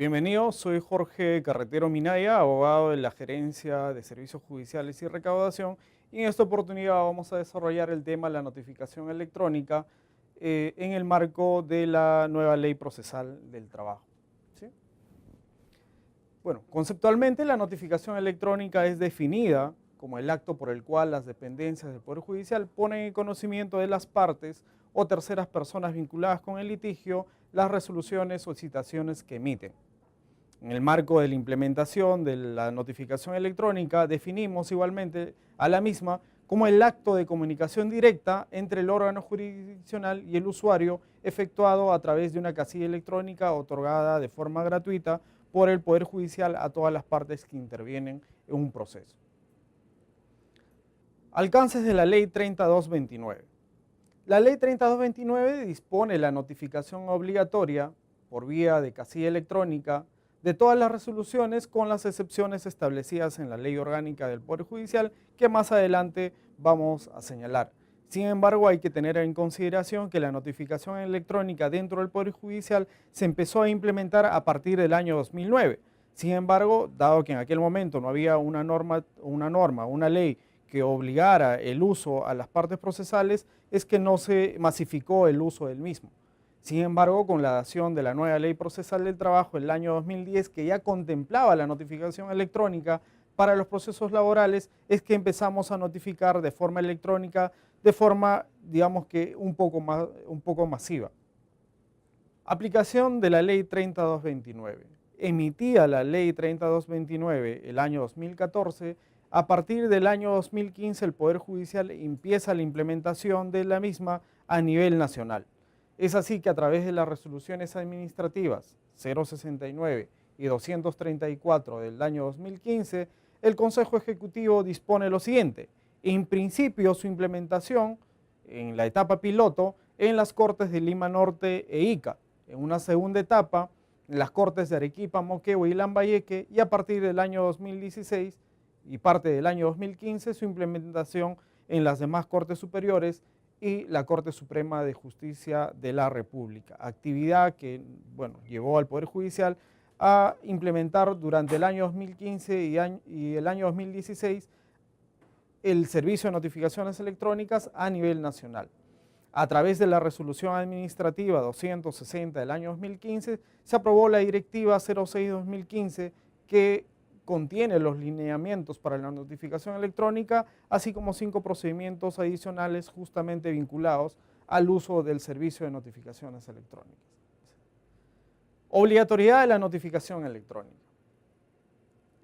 Bienvenido, soy Jorge Carretero Minaya, abogado de la Gerencia de Servicios Judiciales y Recaudación, y en esta oportunidad vamos a desarrollar el tema de la notificación electrónica en el marco de la nueva Ley Procesal del Trabajo. ¿Sí? Bueno, conceptualmente la notificación electrónica es definida como el acto por el cual las dependencias del Poder Judicial ponen en conocimiento de las partes o terceras personas vinculadas con el litigio las resoluciones o citaciones que emiten. En el marco de la implementación de la notificación electrónica, definimos igualmente a la misma como el acto de comunicación directa entre el órgano jurisdiccional y el usuario efectuado a través de una casilla electrónica otorgada de forma gratuita por el Poder Judicial a todas las partes que intervienen en un proceso. Alcances de la Ley 3229. La Ley 3229 dispone la notificación obligatoria por vía de casilla electrónica de todas las resoluciones con las excepciones establecidas en la Ley Orgánica del Poder Judicial que más adelante vamos a señalar. Sin embargo, hay que tener en consideración que la notificación electrónica dentro del Poder Judicial se empezó a implementar a partir del año 2009. Sin embargo, dado que en aquel momento no había una ley que obligara el uso a las partes procesales, es que no se masificó el uso del mismo. Sin embargo, con la dación de la nueva Ley Procesal del Trabajo en el año 2010, que ya contemplaba la notificación electrónica para los procesos laborales, es que empezamos a notificar de forma electrónica, de forma, digamos que un poco masiva. Aplicación de la Ley 3229. Emitida la Ley 3229 el año 2014, a partir del año 2015 el Poder Judicial empieza la implementación de la misma a nivel nacional. Es así que a través de las resoluciones administrativas 069 y 234 del año 2015, el Consejo Ejecutivo dispone lo siguiente: en principio su implementación en la etapa piloto en las Cortes de Lima Norte e Ica, en una segunda etapa en las Cortes de Arequipa, Moquegua y Lambayeque, y a partir del año 2016 y parte del año 2015 su implementación en las demás Cortes Superiores y la Corte Suprema de Justicia de la República, actividad que llevó al Poder Judicial a implementar durante el año 2015 y el año 2016 el servicio de notificaciones electrónicas a nivel nacional. A través de la resolución administrativa 260 del año 2015 se aprobó la directiva 06-2015 que contiene los lineamientos para la notificación electrónica, así como 5 procedimientos adicionales justamente vinculados al uso del servicio de notificaciones electrónicas. Obligatoriedad de la notificación electrónica.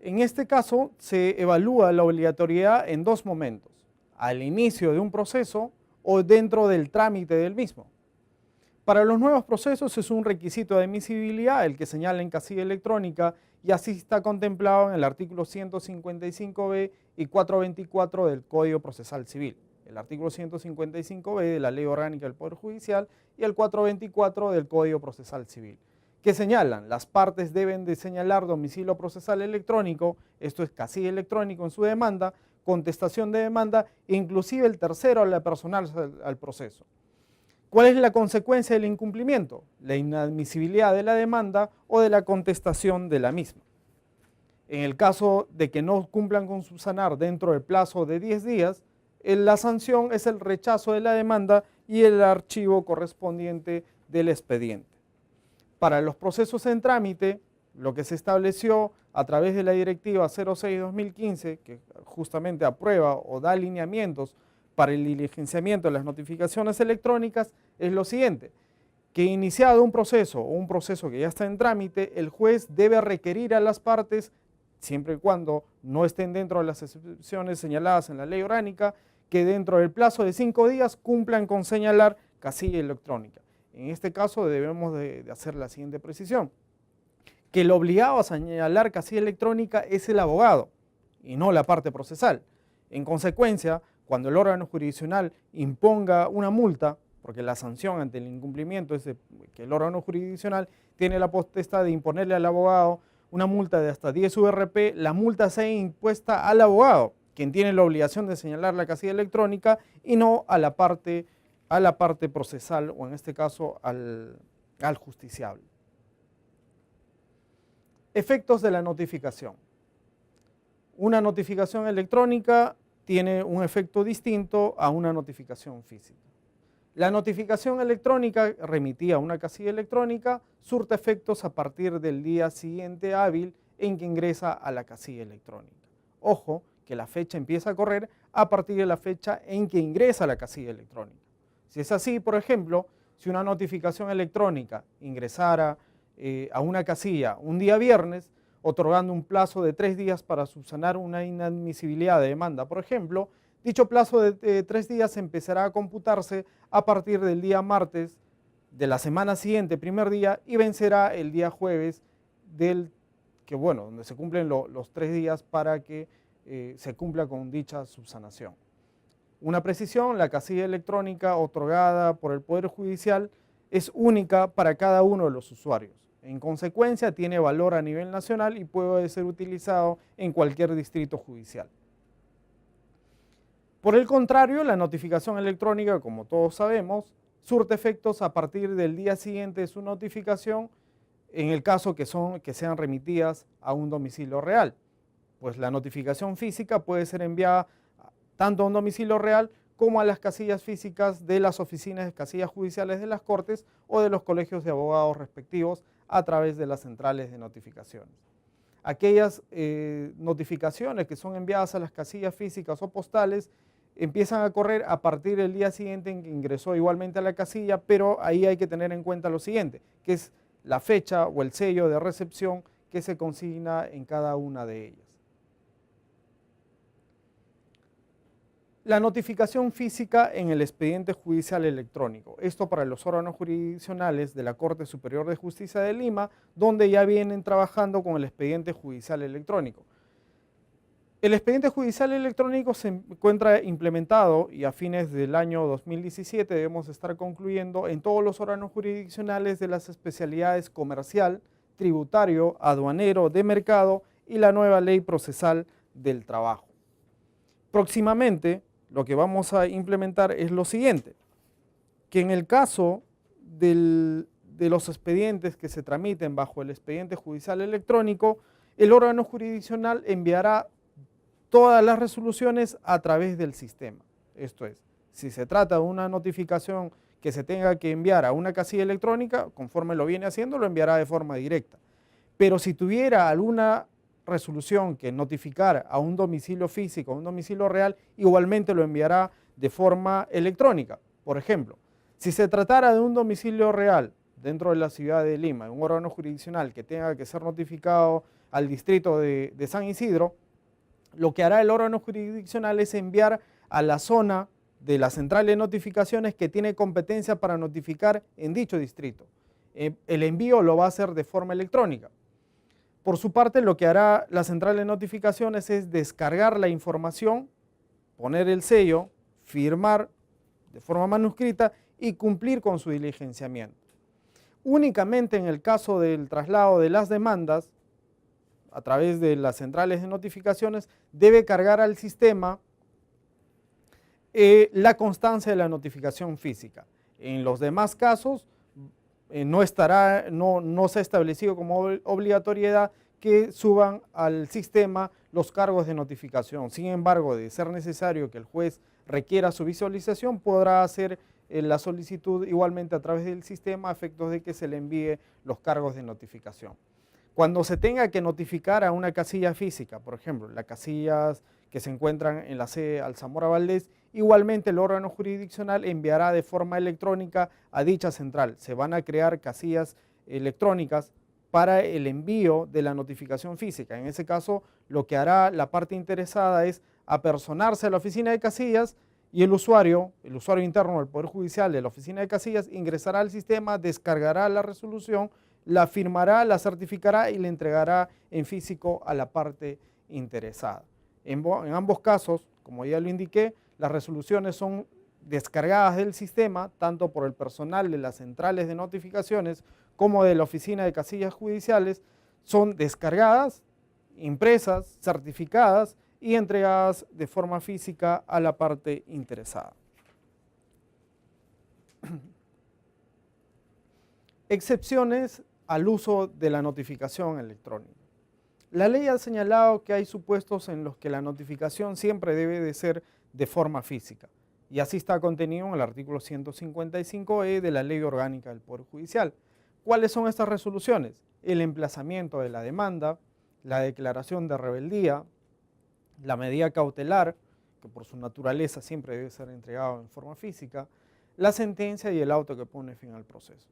En este caso se evalúa la obligatoriedad en dos momentos: al inicio de un proceso o dentro del trámite del mismo. Para los nuevos procesos es un requisito de admisibilidad el que señala en casilla electrónica, y así está contemplado en el artículo 155b y 424 del Código Procesal Civil, el artículo 155b de la Ley Orgánica del Poder Judicial y el 424 del Código Procesal Civil, que señalan: las partes deben de señalar domicilio procesal electrónico, esto es casilla electrónico en su demanda, contestación de demanda e inclusive el tercero al personal al proceso. ¿Cuál es la consecuencia del incumplimiento? La inadmisibilidad de la demanda o de la contestación de la misma. En el caso de que no cumplan con subsanar dentro del plazo de 10 días, la sanción es el rechazo de la demanda y el archivo correspondiente del expediente. Para los procesos en trámite, lo que se estableció a través de la directiva 06-2015, que justamente aprueba o da alineamientos para el diligenciamiento de las notificaciones electrónicas, es lo siguiente: que iniciado un proceso o un proceso que ya está en trámite, el juez debe requerir a las partes, siempre y cuando no estén dentro de las excepciones señaladas en la ley orgánica, que dentro del plazo de 5 días cumplan con señalar casilla electrónica. En este caso debemos de hacer la siguiente precisión: que el obligado a señalar casilla electrónica es el abogado y no la parte procesal. En consecuencia, cuando el órgano jurisdiccional imponga una multa, porque la sanción ante el incumplimiento es que el órgano jurisdiccional tiene la potestad de imponerle al abogado una multa de hasta 10 URP, la multa sea impuesta al abogado, quien tiene la obligación de señalar la casilla electrónica, y no a la parte procesal, o en este caso al justiciable. Efectos de la notificación. Una notificación electrónica tiene un efecto distinto a una notificación física. La notificación electrónica remitida a una casilla electrónica surte efectos a partir del día siguiente hábil en que ingresa a la casilla electrónica. Ojo, que la fecha empieza a correr a partir de la fecha en que ingresa a la casilla electrónica. Si es así, por ejemplo, si una notificación electrónica ingresara a una casilla un día viernes, otorgando un plazo de 3 días para subsanar una inadmisibilidad de demanda, por ejemplo, dicho plazo de 3 días empezará a computarse a partir del día martes de la semana siguiente, primer día, y vencerá el día jueves donde se cumplen los 3 días para que se cumpla con dicha subsanación. Una precisión: la casilla electrónica otorgada por el Poder Judicial es única para cada uno de los usuarios. En consecuencia, tiene valor a nivel nacional y puede ser utilizado en cualquier distrito judicial. Por el contrario, la notificación electrónica, como todos sabemos, surte efectos a partir del día siguiente de su notificación, en el caso que sean remitidas a un domicilio real, pues la notificación física puede ser enviada tanto a un domicilio real como a las casillas físicas de las oficinas de casillas judiciales de las Cortes o de los colegios de abogados respectivos a través de las centrales de notificaciones. Aquellas notificaciones que son enviadas a las casillas físicas o postales empiezan a correr a partir del día siguiente en que ingresó igualmente a la casilla, pero ahí hay que tener en cuenta lo siguiente, que es la fecha o el sello de recepción que se consigna en cada una de ellas. La notificación física en el expediente judicial electrónico. Esto para los órganos jurisdiccionales de la Corte Superior de Justicia de Lima, donde ya vienen trabajando con el expediente judicial electrónico. El expediente judicial electrónico se encuentra implementado y a fines del año 2017 debemos estar concluyendo en todos los órganos jurisdiccionales de las especialidades comercial, tributario, aduanero, de mercado y la nueva ley procesal del trabajo. Próximamente, lo que vamos a implementar es lo siguiente, que en el caso de los expedientes que se tramiten bajo el expediente judicial electrónico, el órgano jurisdiccional enviará todas las resoluciones a través del sistema. Esto es, si se trata de una notificación que se tenga que enviar a una casilla electrónica, conforme lo viene haciendo, lo enviará de forma directa. Pero si tuviera alguna resolución que notificar a un domicilio físico, a un domicilio real, igualmente lo enviará de forma electrónica. Por ejemplo, si se tratara de un domicilio real dentro de la ciudad de Lima, un órgano jurisdiccional que tenga que ser notificado al distrito de San Isidro, lo que hará el órgano jurisdiccional es enviar a la zona de la central de notificaciones que tiene competencia para notificar en dicho distrito. El envío lo va a hacer de forma electrónica. Por su parte, lo que hará la central de notificaciones es descargar la información, poner el sello, firmar de forma manuscrita y cumplir con su diligenciamiento. Únicamente en el caso del traslado de las demandas, a través de las centrales de notificaciones, debe cargar al sistema la constancia de la notificación física. En los demás casos no se ha establecido como obligatoriedad que suban al sistema los cargos de notificación. Sin embargo, de ser necesario que el juez requiera su visualización, podrá hacer la solicitud igualmente a través del sistema a efectos de que se le envíe los cargos de notificación. Cuando se tenga que notificar a una casilla física, por ejemplo, las casillas que se encuentran en la sede Alzamora Valdés, igualmente el órgano jurisdiccional enviará de forma electrónica a dicha central. Se van a crear casillas electrónicas para el envío de la notificación física. En ese caso, lo que hará la parte interesada es apersonarse a la oficina de casillas y el usuario interno del Poder Judicial de la oficina de casillas ingresará al sistema, descargará la resolución, la firmará, la certificará y la entregará en físico a la parte interesada. En ambos casos, como ya lo indiqué, las resoluciones son descargadas del sistema, tanto por el personal de las centrales de notificaciones como de la oficina de casillas judiciales, son descargadas, impresas, certificadas y entregadas de forma física a la parte interesada. Excepciones al uso de la notificación electrónica. La ley ha señalado que hay supuestos en los que la notificación siempre debe de ser de forma física, y así está contenido en el artículo 155E de la Ley Orgánica del Poder Judicial. ¿Cuáles son estas resoluciones? El emplazamiento de la demanda, la declaración de rebeldía, la medida cautelar, que por su naturaleza siempre debe ser entregado en forma física, la sentencia y el auto que pone fin al proceso.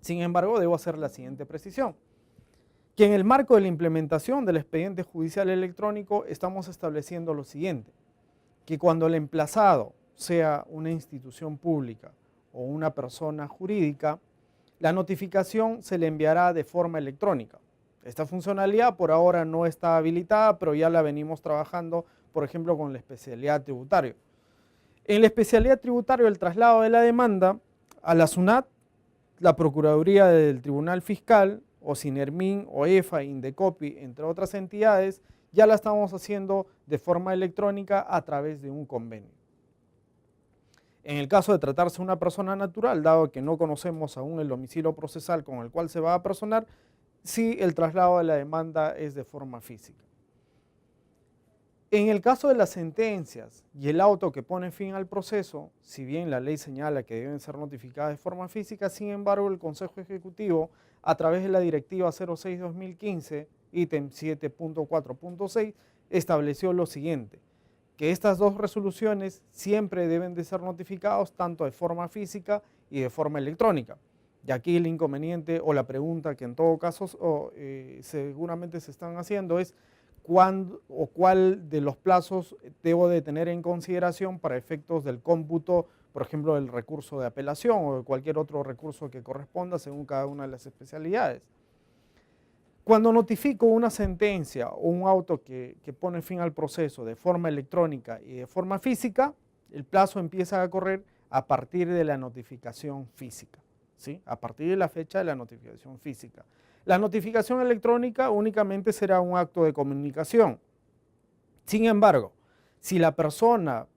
Sin embargo, debo hacer la siguiente precisión, que en el marco de la implementación del expediente judicial electrónico estamos estableciendo lo siguiente, que cuando el emplazado sea una institución pública o una persona jurídica, la notificación se le enviará de forma electrónica. Esta funcionalidad por ahora no está habilitada, pero ya la venimos trabajando, por ejemplo, con la especialidad tributaria. En la especialidad tributaria, el traslado de la demanda a la SUNAT, la Procuraduría del Tribunal Fiscal, o Sinermin, o EFA, Indecopi, entre otras entidades, ya la estamos haciendo de forma electrónica a través de un convenio. En el caso de tratarse de una persona natural, dado que no conocemos aún el domicilio procesal con el cual se va a personar, sí el traslado de la demanda es de forma física. En el caso de las sentencias y el auto que pone fin al proceso, si bien la ley señala que deben ser notificadas de forma física, sin embargo el Consejo Ejecutivo, a través de la Directiva 06-2015, ítem 7.4.6, estableció lo siguiente, que estas dos resoluciones siempre deben de ser notificados tanto de forma física y de forma electrónica. Y aquí el inconveniente o la pregunta que en todo caso seguramente se están haciendo es ¿cuándo o cuál de los plazos debo de tener en consideración para efectos del cómputo, por ejemplo, del recurso de apelación o de cualquier otro recurso que corresponda según cada una de las especialidades? Cuando notifico una sentencia o un auto que pone fin al proceso de forma electrónica y de forma física, el plazo empieza a correr a partir de la notificación física, ¿sí? A partir de la fecha de la notificación física. La notificación electrónica únicamente será un acto de comunicación. Sin embargo, si la persona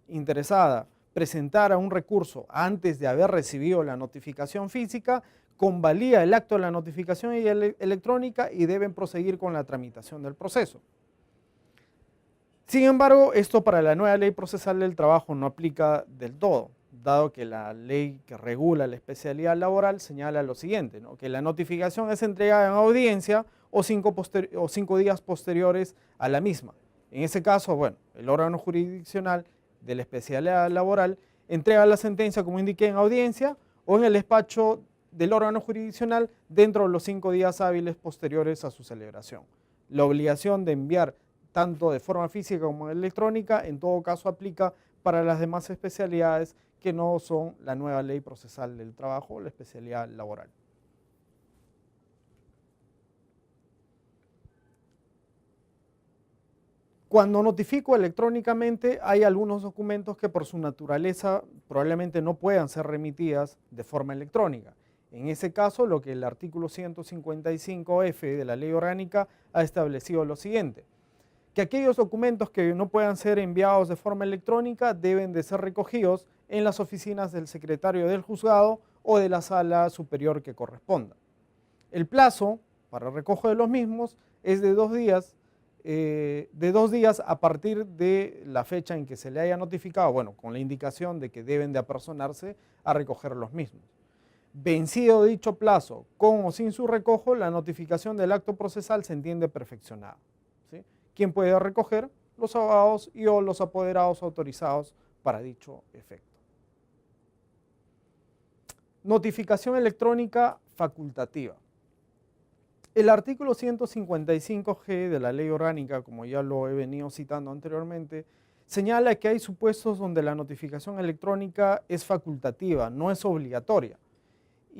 interesada presentara un recurso antes de haber recibido la notificación física, convalida el acto de la notificación electrónica y deben proseguir con la tramitación del proceso. Sin embargo, esto para la nueva ley procesal del trabajo no aplica del todo, dado que la ley que regula la especialidad laboral señala lo siguiente, ¿no? Que la notificación es entregada en audiencia o 5 días posteriores a la misma. En ese caso, bueno, el órgano jurisdiccional de la especialidad laboral entrega la sentencia, como indiqué, en audiencia o en el despacho del órgano jurisdiccional dentro de los 5 días hábiles posteriores a su celebración. La obligación de enviar tanto de forma física como electrónica en todo caso aplica para las demás especialidades que no son la nueva ley procesal del trabajo o la especialidad laboral. Cuando notifico electrónicamente hay algunos documentos que por su naturaleza probablemente no puedan ser remitidas de forma electrónica. En ese caso, lo que el artículo 155F de la Ley Orgánica ha establecido lo siguiente, que aquellos documentos que no puedan ser enviados de forma electrónica deben de ser recogidos en las oficinas del secretario del juzgado o de la sala superior que corresponda. El plazo para recojo de los mismos es de 2 días, a partir de la fecha en que se le haya notificado, bueno, con la indicación de que deben de apersonarse a recoger los mismos. Vencido dicho plazo, con o sin su recojo, la notificación del acto procesal se entiende perfeccionada, ¿sí? ¿Quién puede recoger? Los abogados y o los apoderados autorizados para dicho efecto. Notificación electrónica facultativa. El artículo 155G de la Ley Orgánica, como ya lo he venido citando anteriormente, señala que hay supuestos donde la notificación electrónica es facultativa, no es obligatoria,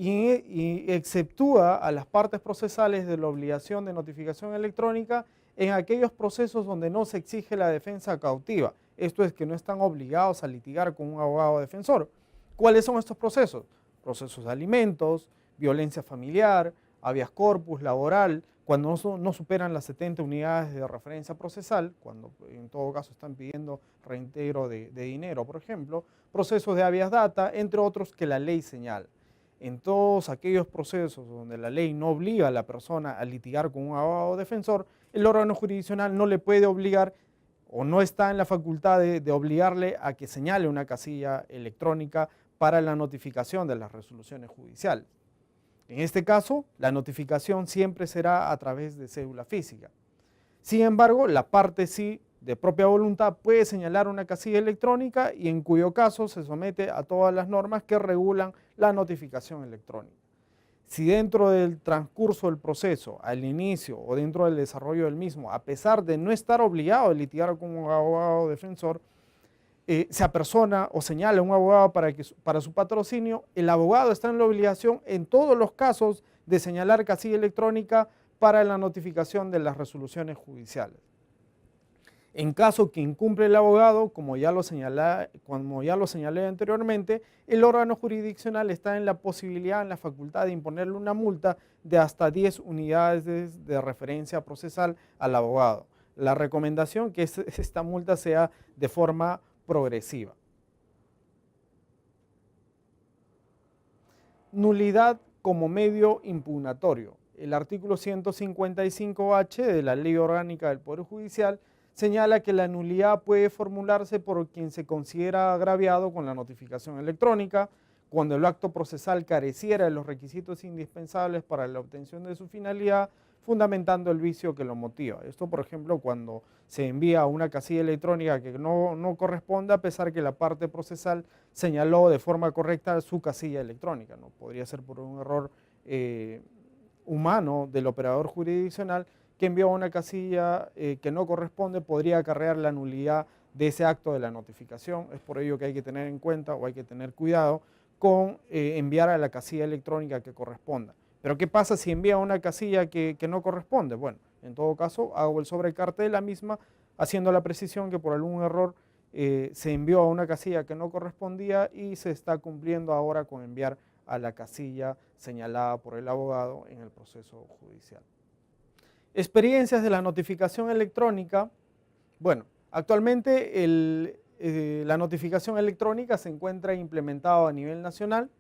y exceptúa a las partes procesales de la obligación de notificación electrónica en aquellos procesos donde no se exige la defensa cautiva, esto es que no están obligados a litigar con un abogado defensor. ¿Cuáles son estos procesos? Procesos de alimentos, violencia familiar, habeas corpus, laboral, cuando no superan las 70 unidades de referencia procesal, cuando en todo caso están pidiendo reintegro de dinero, por ejemplo, procesos de habeas data, entre otros que la ley señala. en todos aquellos procesos donde la ley no obliga a la persona a litigar con un abogado defensor, el órgano jurisdiccional no le puede obligar o no está en la facultad de obligarle a que señale una casilla electrónica para la notificación de las resoluciones judiciales. En este caso, la notificación siempre será a través de cédula física. Sin embargo, la parte sí, de propia voluntad, puede señalar una casilla electrónica y en cuyo caso se somete a todas las normas que regulan la notificación electrónica. Si dentro del transcurso del proceso, al inicio o dentro del desarrollo del mismo, a pesar de no estar obligado a litigar con un abogado defensor, se apersona o señala a un abogado para su patrocinio, el abogado está en la obligación en todos los casos de señalar casilla electrónica para la notificación de las resoluciones judiciales. En caso que incumple el abogado, como ya lo señalé anteriormente, el órgano jurisdiccional está en la posibilidad, en la facultad de imponerle una multa de hasta 10 unidades de referencia procesal al abogado. La recomendación es que esta multa sea de forma progresiva. Nulidad como medio impugnatorio. El artículo 155H de la Ley Orgánica del Poder Judicial señala que la nulidad puede formularse por quien se considera agraviado con la notificación electrónica, cuando el acto procesal careciera de los requisitos indispensables para la obtención de su finalidad, fundamentando el vicio que lo motiva. Esto, por ejemplo, cuando se envía una casilla electrónica que no corresponde, a pesar que la parte procesal señaló de forma correcta su casilla electrónica, ¿no? Podría ser por un error humano del operador jurisdiccional que envió una casilla que no corresponde, podría acarrear la nulidad de ese acto de la notificación. Es por ello que hay que tener en cuenta o hay que tener cuidado con enviar a la casilla electrónica que corresponda. Pero ¿qué pasa si envía una casilla que no corresponde? Bueno, en todo caso hago el sobrecarte de la misma, haciendo la precisión que por algún error se envió a una casilla que no correspondía y se está cumpliendo ahora con enviar a la casilla señalada por el abogado en el proceso judicial. Experiencias de la notificación electrónica. Bueno, actualmente la notificación electrónica se encuentra implementada a nivel nacional.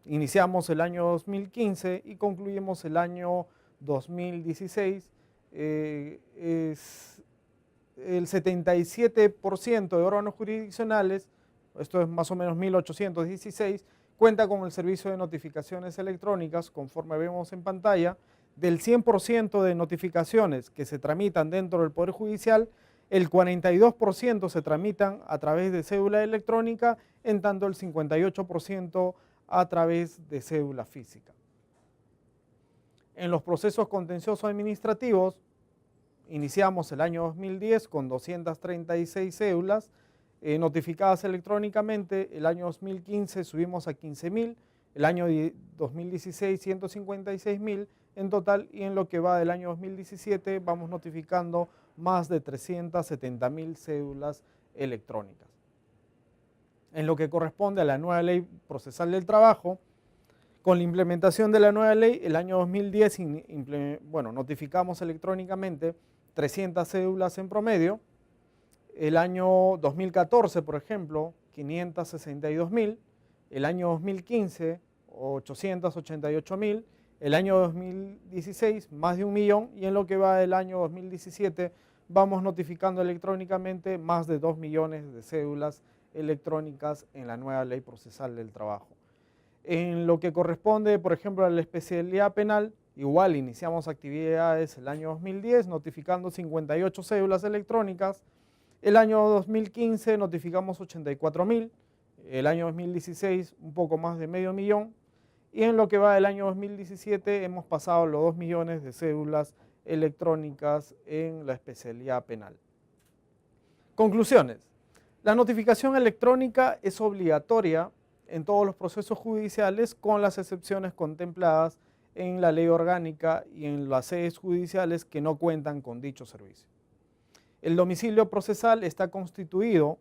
Iniciamos el año 2015 y concluimos el año 2016. El 77% de órganos jurisdiccionales, esto es más o menos 1816, cuenta con el servicio de notificaciones electrónicas, conforme vemos en pantalla. Del 100% de notificaciones que se tramitan dentro del Poder Judicial, el 42% se tramitan a través de cédula electrónica, en tanto el 58% a través de cédula física. En los procesos contenciosos administrativos, iniciamos el año 2010 con 236 cédulas notificadas electrónicamente. El año 2015 subimos a 15.000, el año 2016 156.000 en total, y en lo que va del año 2017 vamos notificando más de 370.000 cédulas electrónicas. En lo que corresponde a la nueva ley procesal del trabajo, con la implementación de la nueva ley, el año 2010 notificamos electrónicamente 300 cédulas en promedio. El año 2014, por ejemplo, 562.000. El año 2015, 888.000. El año 2016, más de 1 millón. Y en lo que va del año 2017, vamos notificando electrónicamente más de 2 millones de cédulas electrónicas en la nueva ley procesal del trabajo. En lo que corresponde, por ejemplo, a la especialidad penal, igual iniciamos actividades el año 2010 notificando 58 cédulas electrónicas. El año 2015 notificamos 84.000. El año 2016 un poco más de medio millón. Y en lo que va del año 2017 hemos pasado los 2 millones de cédulas electrónicas en la especialidad penal. Conclusiones. La notificación electrónica es obligatoria en todos los procesos judiciales, con las excepciones contempladas en la ley orgánica y en las sedes judiciales que no cuentan con dicho servicio. El domicilio procesal está constituido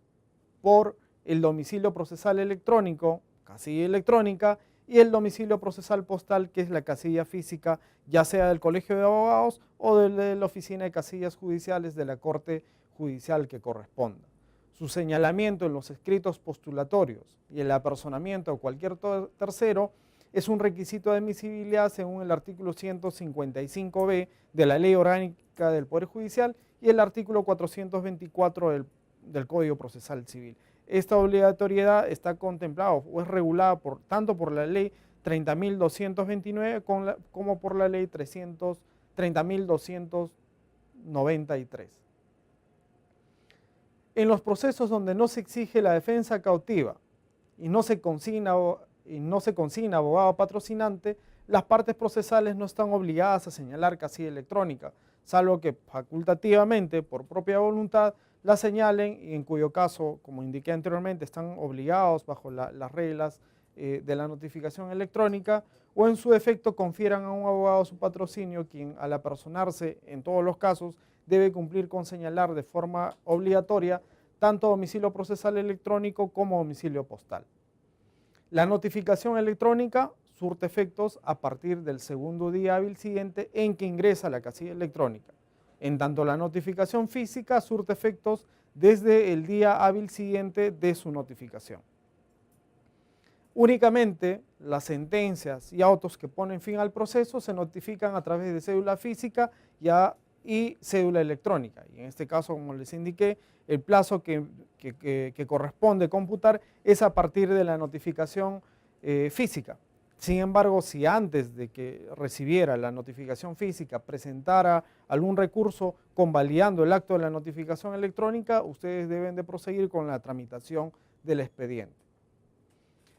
por el domicilio procesal electrónico, casilla electrónica, y el domicilio procesal postal, que es la casilla física, ya sea del Colegio de Abogados o de la Oficina de Casillas Judiciales de la Corte Judicial que corresponda. Su señalamiento en los escritos postulatorios y el apersonamiento de cualquier tercero es un requisito de admisibilidad según el artículo 155b de la Ley Orgánica del Poder Judicial y el artículo 424 del Código Procesal Civil. Esta obligatoriedad está contemplada o es regulada tanto por la Ley 30.229 como por la Ley 30.293. En los procesos donde no se exige la defensa cautiva y no se consigna abogado patrocinante, las partes procesales no están obligadas a señalar casilla electrónica, salvo que facultativamente, por propia voluntad, la señalen y en cuyo caso, como indiqué anteriormente, están obligados bajo las reglas de la notificación electrónica o en su defecto confieran a un abogado su patrocinio, quien al apersonarse en todos los casos debe cumplir con señalar de forma obligatoria tanto domicilio procesal electrónico como domicilio postal. La notificación electrónica surte efectos a partir del segundo día hábil siguiente en que ingresa la casilla electrónica. En tanto, la notificación física surte efectos desde el día hábil siguiente de su notificación. Únicamente las sentencias y autos que ponen fin al proceso se notifican a través de cédula física y cédula electrónica. Y en este caso, como les indiqué, el plazo que corresponde computar es a partir de la notificación física. Sin embargo, si antes de que recibiera la notificación física presentara algún recurso convalidando el acto de la notificación electrónica, ustedes deben de proseguir con la tramitación del expediente.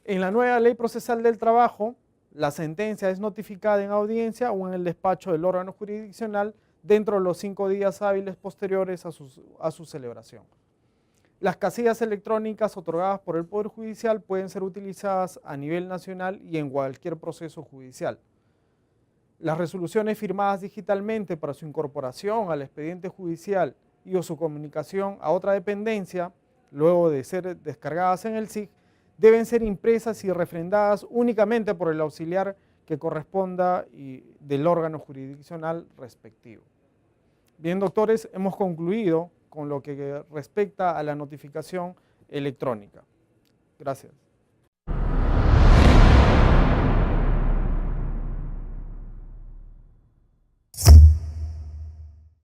En la nueva Ley Procesal del Trabajo, la sentencia es notificada en audiencia o en el despacho del órgano jurisdiccional dentro de los 5 días hábiles posteriores a su celebración. Las casillas electrónicas otorgadas por el Poder Judicial pueden ser utilizadas a nivel nacional y en cualquier proceso judicial. Las resoluciones firmadas digitalmente para su incorporación al expediente judicial y o su comunicación a otra dependencia, luego de ser descargadas en el SIC, deben ser impresas y refrendadas únicamente por el auxiliar que corresponda del órgano jurisdiccional respectivo. Bien, doctores, hemos concluido con lo que respecta a la notificación electrónica. Gracias.